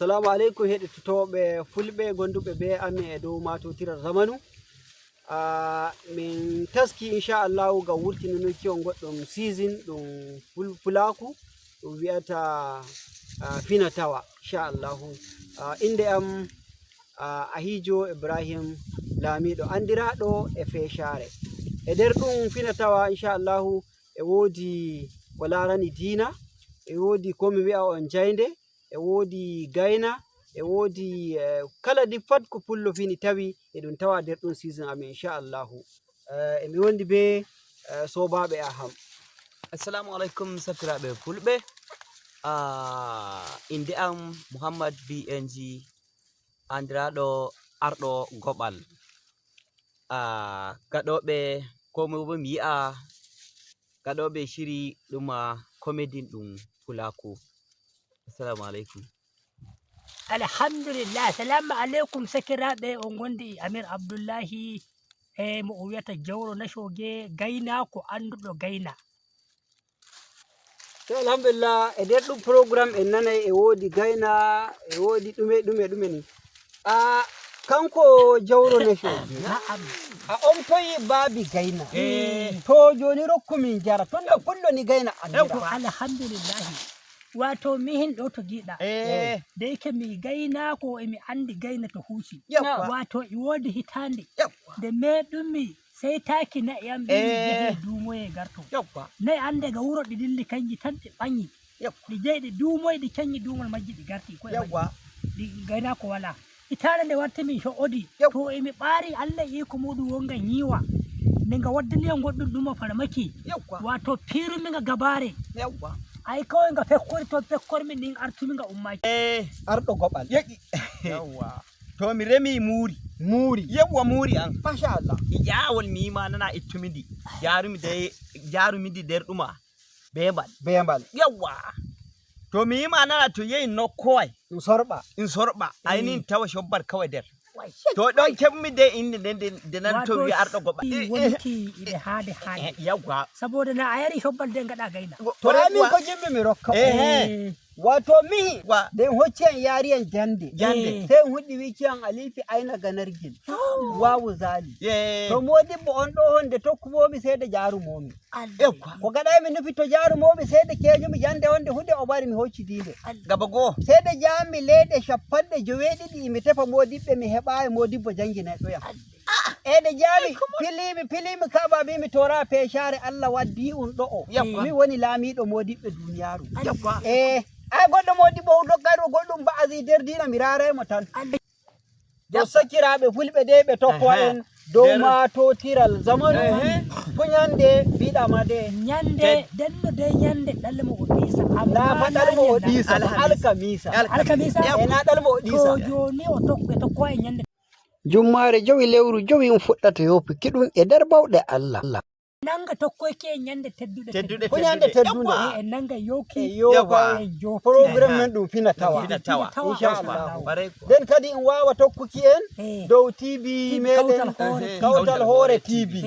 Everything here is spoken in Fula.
Assalamu alaikum heɗitotoɓe fulɓe gonduɓe be amin e dow matotiral zamanu. Min taski inchallahu ngam wurtinanuki on goɗɗum season ɗum fulfulaku ɗum wi'ata fina tawa inchallahu. Inde am Ahijo Ibrahim Lamiɗo andiraɗo e Feshare. E nder ɗum fina tawa inchallahu e wodi ko larani dina, e wodi ko mi wi'a on jainde, e wodi gaina, e wodi kala ɗi pat ko pullo fini tawi e ɗum tawa nder ɗum season amin inchallahu. E mi wondi be sobaɓe aham. Assalamu alaikum sakiraɓe fulɓe. Inde am Muhammad BNG andiraɗo arɗo goɓal. Gaɗoɓe ko mo mi yi'a gaɗoɓe shiri ɗum comedy ɗum fulaku. Assalamu alaikum. Alhamdulillah. Assalamu alaikum sakiraɓe, on gondi Amir Abdullahi e mo wiyata Jawro Nashoge Gaina ko anduɗo gaina. To alhamdulillah e nder ɗum programme en nanay e wodi gaina, e wodi ɗume ni. Kanko Jawro Nashoge a on toyi babi gaina. To joni rokkumin jara tunda pullo ni gaina andira. Alhamdulillah. Wato mihin ɗo to giɗa da yake mi gaina ko emi andi gaina to huusi. Wato e wodi hitande nde meɗumi sai taki na'i am ɓe jehi dumoye garto. Na'i ande ga wuro ɗi dilli kanji tan ɗi ɓanyi. Ɗi jehi ɗi dumoye ɗi canyi dumol majji ɗi garti koye ɗi gaina ko wala. Hitande nde warti min sho'odi to emi ɓaari Allah iko muɗum wonga nyiwa nde nga waddani am goɗɗum ɗuma farmaki. Wato pirumi nga gabare. Ai kawai nga fekkori to fekkori min artumi nga ummaki. Arɗo goɓal. Yawwa. To mi remi muri. Yawwa muri an. Masha Allah. Yawol mi ma nana ittumidi. Jarumidi nder ɗuma bembal. Yawwa. To mi ma nana to yeyi nokkowai. In sorɓa. Ainin tawa shobbar kawai nder. To ɗon keɓmi de inde nde nan to wi arɗo goɓal. Wonki ide haade. Yawwa. Saboda na a yari shobbal de ngaɗa gaina. To amin ko jimmi mi rokka. Wato mihi den hocci en yari en jande sai huddi wiki an alifi aina ganargil wawu zali to modibbo on ɗo honde tokkumomi sai da jarumomi ko gaɗa mi nufi to jarumomi sai da keñumi jande wonde hude o bari mi hocci dinde gaba go sai da jami leɗe shappanɗe joweeɗiɗi mi tefa modibɓe mi heɓayi modibbo janginaɗo yam ede jami pilimi kaba mi tora Feshare Allah waddi un ɗo o mi woni laamiɗo modibɓe duniyaru ai goɗɗo modibbo doggaɗo goɗɗum ba'azi nder dina mi raraymo tan. Do sakiraɓe fulɓe de ɓe tokko en dow matotiral zamanu puñande mbiɗama de nyande denno de nyande ɗalmo o ɗisa na fa ɗalmo o ɗisa alkamisa na ɗalmo o ɗisa to joni o tokko e nyande jummare jowi lewru jowi fuɗɗata yopuki ɗum e nder bawɗe Allah. Nanga tokkoyke e nyande teddude ko nyande teddude e nanga yoki programme men ɗum fina tawa inchallah. Den kadi in wawa tokkuki en dow TV meɗen Kawtal Hore TV.